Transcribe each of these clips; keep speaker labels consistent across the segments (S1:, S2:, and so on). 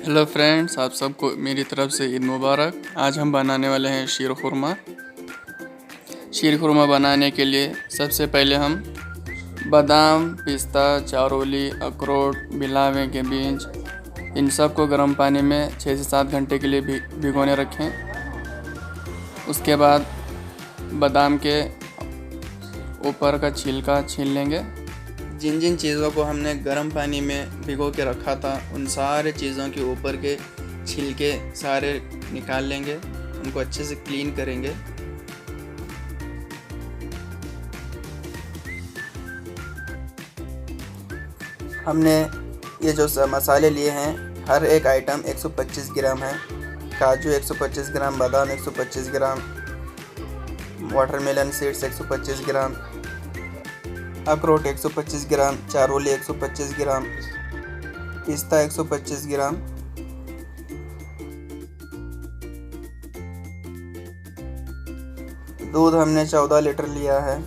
S1: Hello friends, आप सबको मेरी तरफ से ईद मुबारक। आज हम बनाने वाले हैं शीर खुरमा। शीर खुरमा बनाने के लिए सबसे पहले हम बादाम, पिस्ता, चारोली, अखरोट, बिलावे के बीज, इन सब को गर्म पानी में 6 से 7 घंटे के लिए भिगोने रखें। उसके बाद बादाम के ऊपर का छिलका छील लेंगे। जिन जिन चीज़ों को हमने गर्म पानी में भिगो के रखा था उन सारे चीज़ों के ऊपर के छिलके सारे निकाल लेंगे, उनको अच्छे से क्लीन करेंगे। हमने ये जो मसाले लिए हैं, हर एक आइटम 125 ग्राम है। काजू 125 ग्राम, बादाम 125 ग्राम, वाटरमेलन सीड्स 125 ग्राम, अखरोट 125 ग्राम, चारोली 125 ग्राम, पिस्ता 125 ग्राम, दूध हमने 14 लीटर लिया है।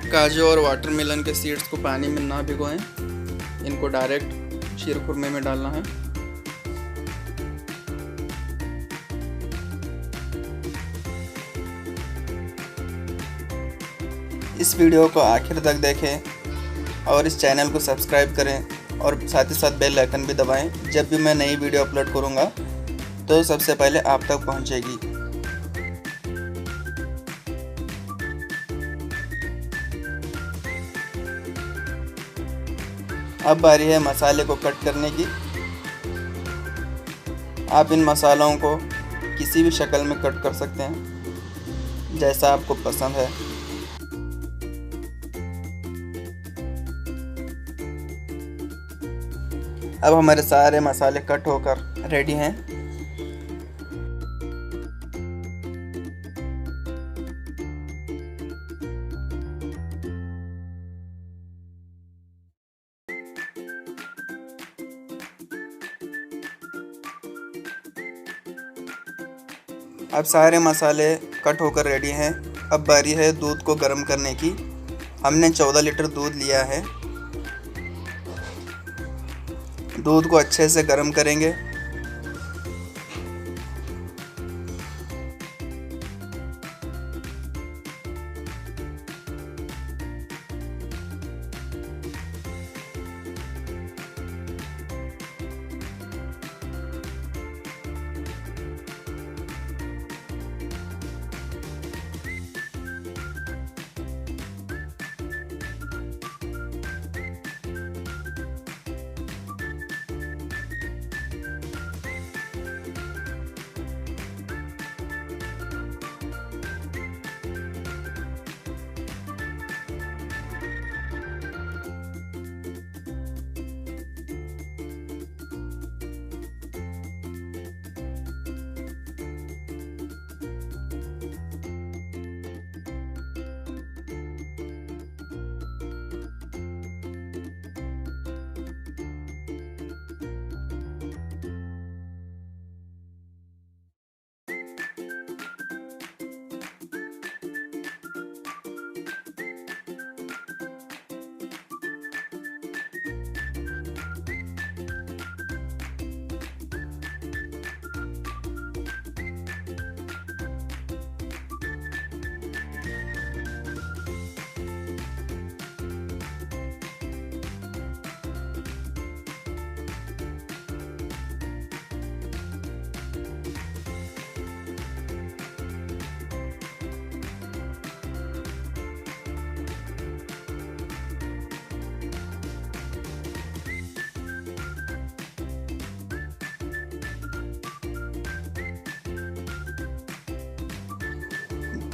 S1: काजू और वाटरमेलन के सीड्स को पानी में ना भिगोएं, इनको डायरेक्ट शीर खुरमे में डालना है। इस वीडियो को आखिर तक देखें और इस चैनल को सब्सक्राइब करें और साथ ही साथ बेल आइकन भी दबाएं। जब भी मैं नई वीडियो अपलोड करूंगा तो सबसे पहले आप तक पहुंचेगी। अब बारी है मसाले को कट करने की। आप इन मसालों को किसी भी शक्ल में कट कर सकते हैं, जैसा आपको पसंद है। अब हमारे सारे मसाले कट होकर रेडी हैं। अब सारे मसाले कट होकर रेडी हैं। अब बारी है दूध को गर्म करने की। हमने 14 लीटर दूध लिया है। दूध को अच्छे से गर्म करेंगे।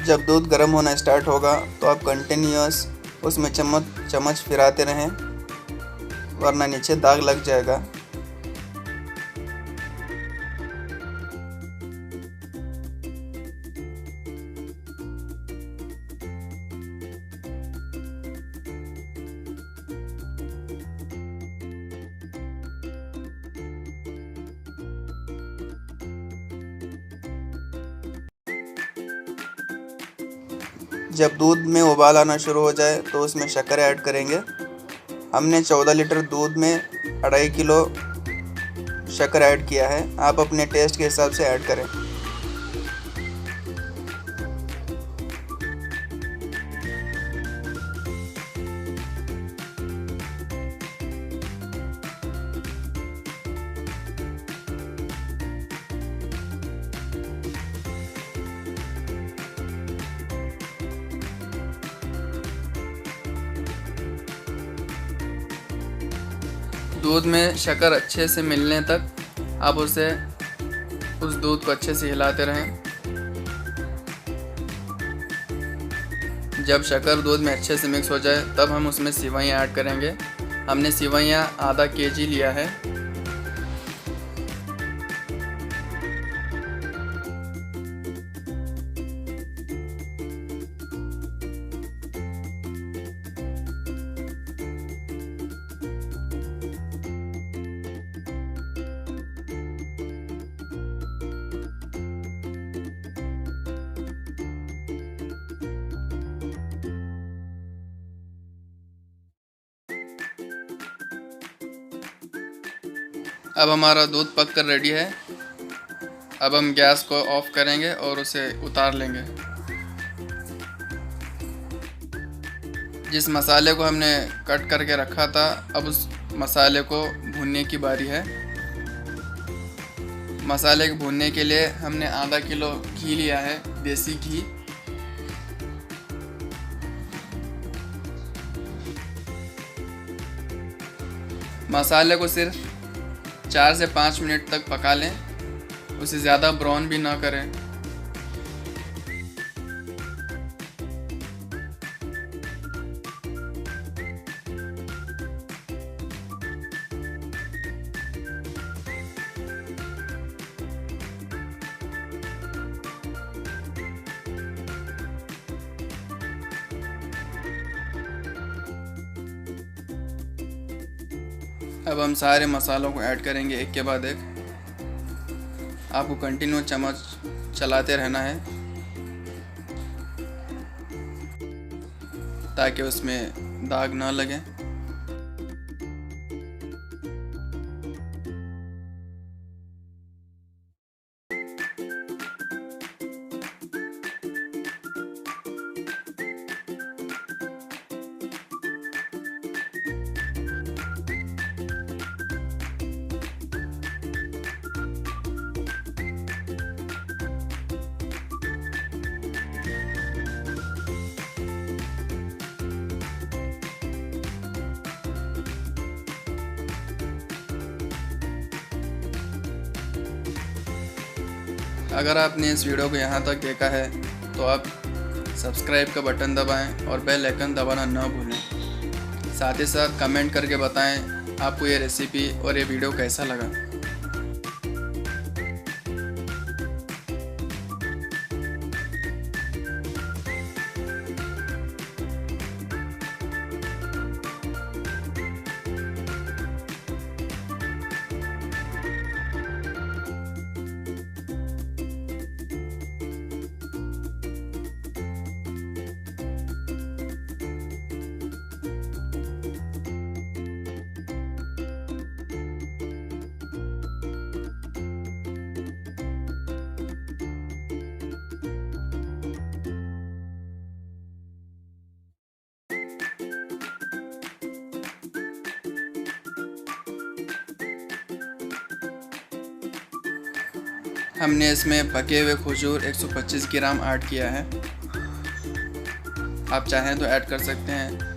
S1: जब दूध गर्म होना स्टार्ट होगा तो आप कंटिन्यूअस उसमें चम्मच फिराते रहें, वरना नीचे दाग लग जाएगा। जब दूध में उबाल आना शुरू हो जाए तो उसमें शक्कर ऐड करेंगे। हमने 14 लीटर दूध में 2.5 किलो शक्कर ऐड किया है। आप अपने टेस्ट के हिसाब से ऐड करें। दूध में शक्कर अच्छे से मिलने तक आप उस दूध को अच्छे से हिलाते रहें। जब शक्कर दूध में अच्छे से मिक्स हो जाए तब हम उसमें सेवइयाँ ऐड करेंगे। हमने सेवइयाँ आधा केजी लिया है। अब हमारा दूध पक कर रेडी है। अब हम गैस को ऑफ करेंगे और उसे उतार लेंगे। जिस मसाले को हमने कट करके रखा था, अब उस मसाले को भूनने की बारी है। मसाले को भूनने के लिए हमने आधा किलो घी लिया है, देसी घी। मसाले को सिर्फ 4 से 5 मिनट तक पका लें, उसे ज़्यादा ब्राउन भी ना करें। अब हम सारे मसालों को ऐड करेंगे एक के बाद एक। आपको कंटिन्यू चम्मच चलाते रहना है ताकि उसमें दाग ना लगे। अगर आपने इस वीडियो को यहाँ तक देखा है तो आप सब्सक्राइब का बटन दबाएं और बेल आइकन दबाना ना भूलें। साथ ही साथ कमेंट करके बताएं आपको ये रेसिपी और ये वीडियो कैसा लगा। हमने इसमें पके हुए खजूर 125 ग्राम ऐड किया है। आप चाहें तो ऐड कर सकते हैं।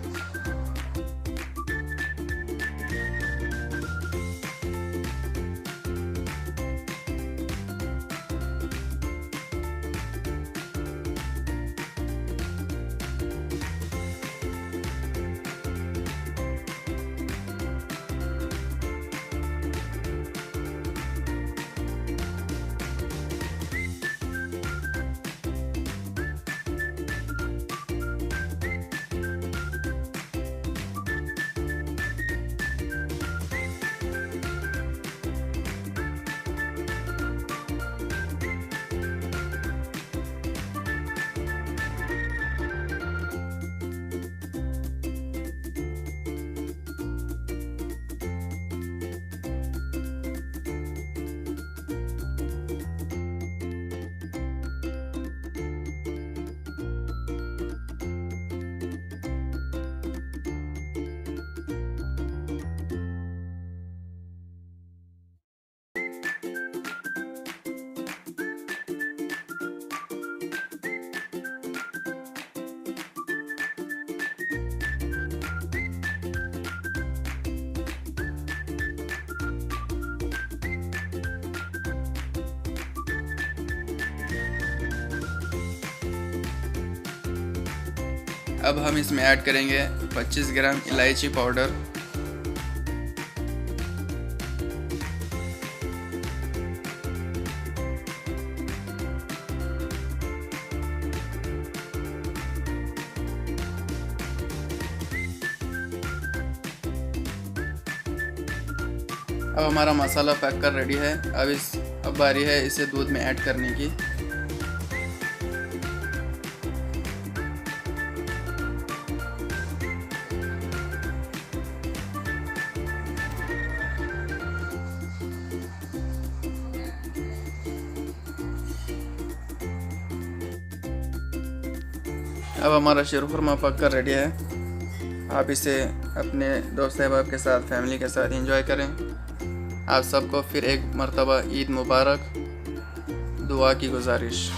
S1: अब हम इसमें ऐड करेंगे 25 ग्राम इलायची पाउडर, अब हमारा मसाला पैक कर रेडी है। अब बारी है इसे दूध में ऐड करने की। अब हमारा शीर खुरमा पक कर रेडी है। आप इसे अपने दोस्त अहबाब के साथ, फैमिली के साथ एंजॉय करें। आप सबको फिर एक मर्तबा ईद मुबारक दुआ की गुजारिश।